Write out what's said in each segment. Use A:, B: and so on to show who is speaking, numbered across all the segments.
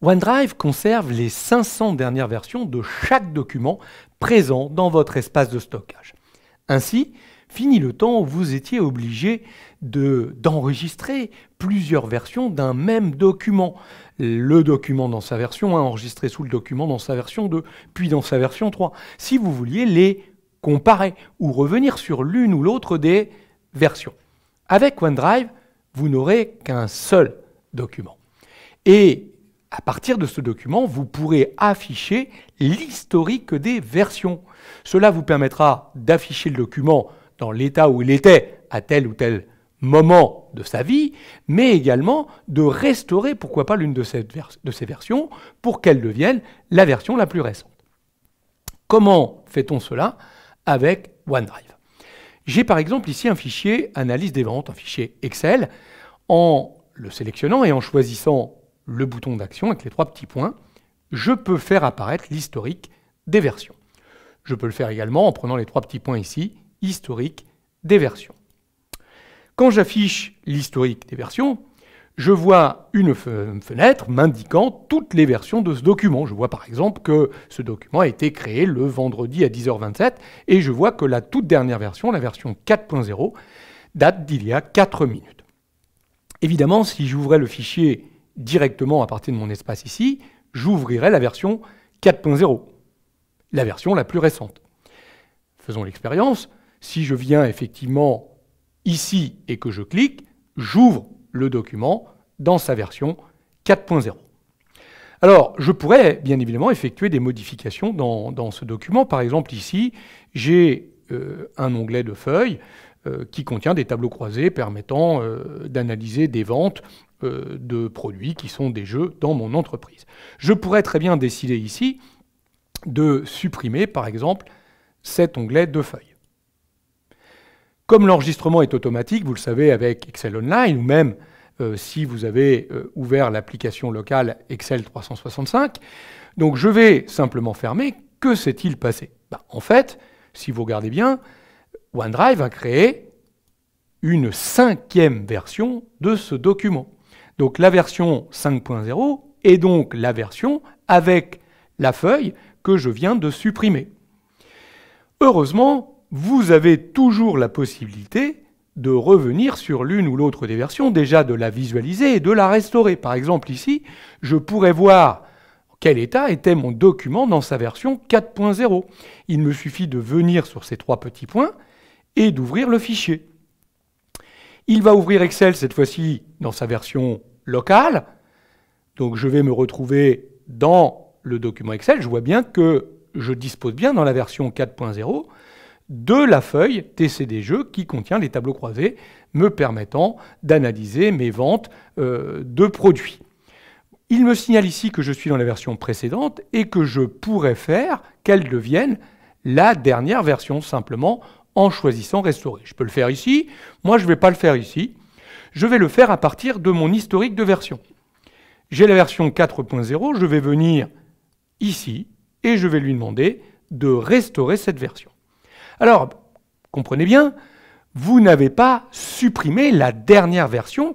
A: OneDrive conserve les 500 dernières versions de chaque document présent dans votre espace de stockage. Ainsi, fini le temps où vous étiez obligé d'enregistrer plusieurs versions d'un même document. Le document dans sa version 1, enregistré sous le document dans sa version 2, puis dans sa version 3. Si vous vouliez les comparer ou revenir sur l'une ou l'autre des versions. Avec OneDrive, vous n'aurez qu'un seul document. Et à partir de ce document, vous pourrez afficher l'historique des versions. Cela vous permettra d'afficher le document dans l'état où il était à tel ou tel moment de sa vie, mais également de restaurer, pourquoi pas, l'une de ces versions pour qu'elle devienne la version la plus récente. Comment fait-on cela avec OneDrive? J'ai par exemple ici un fichier analyse des ventes, un fichier Excel. En le sélectionnant et en choisissant le bouton d'action avec les 3 petits points, je peux faire apparaître l'historique des versions. Je peux le faire également en prenant les 3 petits points ici, historique des versions. Quand j'affiche l'historique des versions, je vois une fenêtre m'indiquant toutes les versions de ce document. Je vois par exemple que ce document a été créé le vendredi à 10h27 et je vois que la toute dernière version, la version 4.0, date d'il y a 4 minutes. Évidemment, si j'ouvrais le fichier directement à partir de mon espace ici, j'ouvrirai la version 4.0, la version la plus récente. Faisons l'expérience. Si je viens effectivement ici et que je clique, j'ouvre le document dans sa version 4.0. Alors, je pourrais bien évidemment effectuer des modifications dans ce document. Par exemple, ici, j'ai un onglet de feuilles qui contient des tableaux croisés permettant d'analyser des ventes de produits qui sont des jeux dans mon entreprise. Je pourrais très bien décider ici de supprimer, par exemple, cet onglet de feuilles. Comme l'enregistrement est automatique, vous le savez avec Excel Online, ou même si vous avez ouvert l'application locale Excel 365, donc je vais simplement fermer. Que s'est-il passé? En fait, si vous regardez bien, OneDrive a créé une 5e version de ce document. Donc la version 5.0 est donc la version avec la feuille que je viens de supprimer. Heureusement, vous avez toujours la possibilité de revenir sur l'une ou l'autre des versions, déjà de la visualiser et de la restaurer. Par exemple ici, je pourrais voir en quel état était mon document dans sa version 4.0. Il me suffit de venir sur ces 3 petits points et d'ouvrir le fichier. Il va ouvrir Excel cette fois-ci dans sa version locale. Donc je vais me retrouver dans le document Excel. Je vois bien que je dispose bien dans la version 4.0 de la feuille TCD Jeux qui contient les tableaux croisés me permettant d'analyser mes ventes de produits. Il me signale ici que je suis dans la version précédente et que je pourrais faire qu'elle devienne la dernière version simplement en choisissant Restaurer. Je peux le faire ici. Moi, je ne vais pas le faire ici. Je vais le faire à partir de mon historique de version. J'ai la version 4.0. Je vais venir ici et je vais lui demander de restaurer cette version. Alors, comprenez bien, vous n'avez pas supprimé la dernière version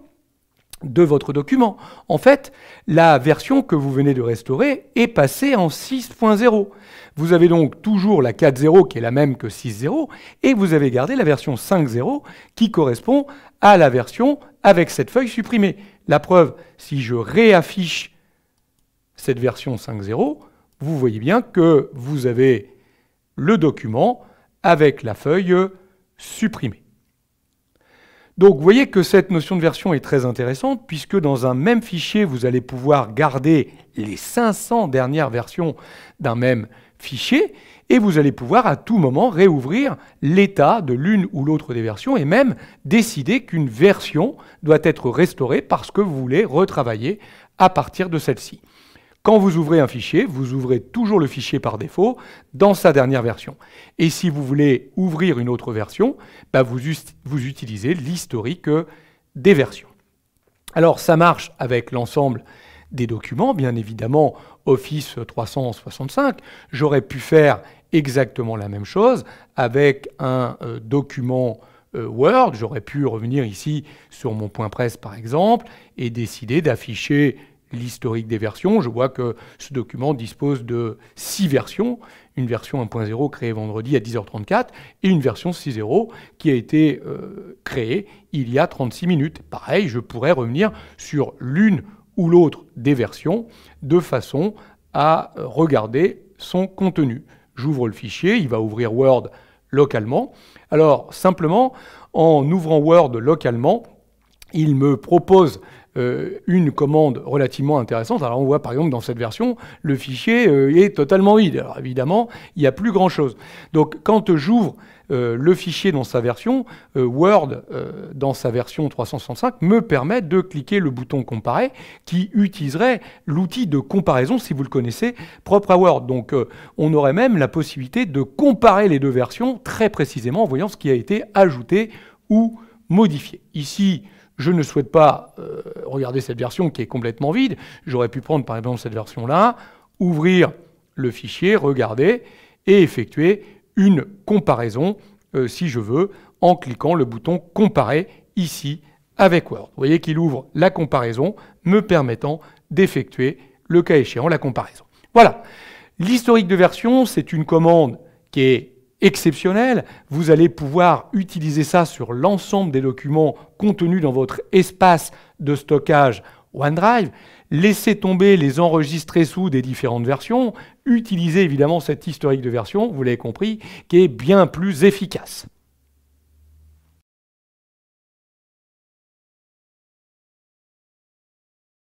A: de votre document. En fait, la version que vous venez de restaurer est passée en 6.0. Vous avez donc toujours la 4.0 qui est la même que 6.0 et vous avez gardé la version 5.0 qui correspond à la version avec cette feuille supprimée. La preuve, si je réaffiche cette version 5.0, vous voyez bien que vous avez le document avec la feuille supprimée. Donc vous voyez que cette notion de version est très intéressante puisque dans un même fichier, vous allez pouvoir garder les 500 dernières versions d'un même fichier et vous allez pouvoir à tout moment réouvrir l'état de l'une ou l'autre des versions et même décider qu'une version doit être restaurée parce que vous voulez retravailler à partir de celle-ci. Quand vous ouvrez un fichier, vous ouvrez toujours le fichier par défaut dans sa dernière version. Et si vous voulez ouvrir une autre version, vous utilisez l'historique des versions. Alors ça marche avec l'ensemble des documents, bien évidemment Office 365. J'aurais pu faire exactement la même chose avec un document Word. J'aurais pu revenir ici sur mon point presse par exemple et décider d'afficher l'historique des versions. Je vois que ce document dispose de 6 versions. Une version 1.0 créée vendredi à 10h34 et une version 6.0 qui a été créée il y a 36 minutes. Pareil, je pourrais revenir sur l'une ou l'autre des versions de façon à regarder son contenu. J'ouvre le fichier, il va ouvrir Word localement. Alors, simplement, en ouvrant Word localement, il me propose une commande relativement intéressante. Alors, on voit par exemple dans cette version, le fichier est totalement vide. Alors, évidemment, il n'y a plus grand-chose. Donc, quand j'ouvre le fichier dans sa version, Word, dans sa version 365, me permet de cliquer le bouton comparer qui utiliserait l'outil de comparaison, si vous le connaissez, propre à Word. Donc on aurait même la possibilité de comparer les deux versions très précisément en voyant ce qui a été ajouté ou modifié. Ici, je ne souhaite pas regarder cette version qui est complètement vide. J'aurais pu prendre par exemple cette version-là, ouvrir le fichier, regarder et effectuer une comparaison, si je veux, en cliquant le bouton « Comparer » ici avec Word. Vous voyez qu'il ouvre la comparaison, me permettant d'effectuer, le cas échéant, la comparaison. Voilà. L'historique de version, c'est une commande qui est exceptionnelle. Vous allez pouvoir utiliser ça sur l'ensemble des documents contenus dans votre espace de stockage OneDrive. Laissez tomber les enregistrés sous des différentes versions. Utilisez évidemment cet historique de version, vous l'avez compris, qui est bien plus efficace.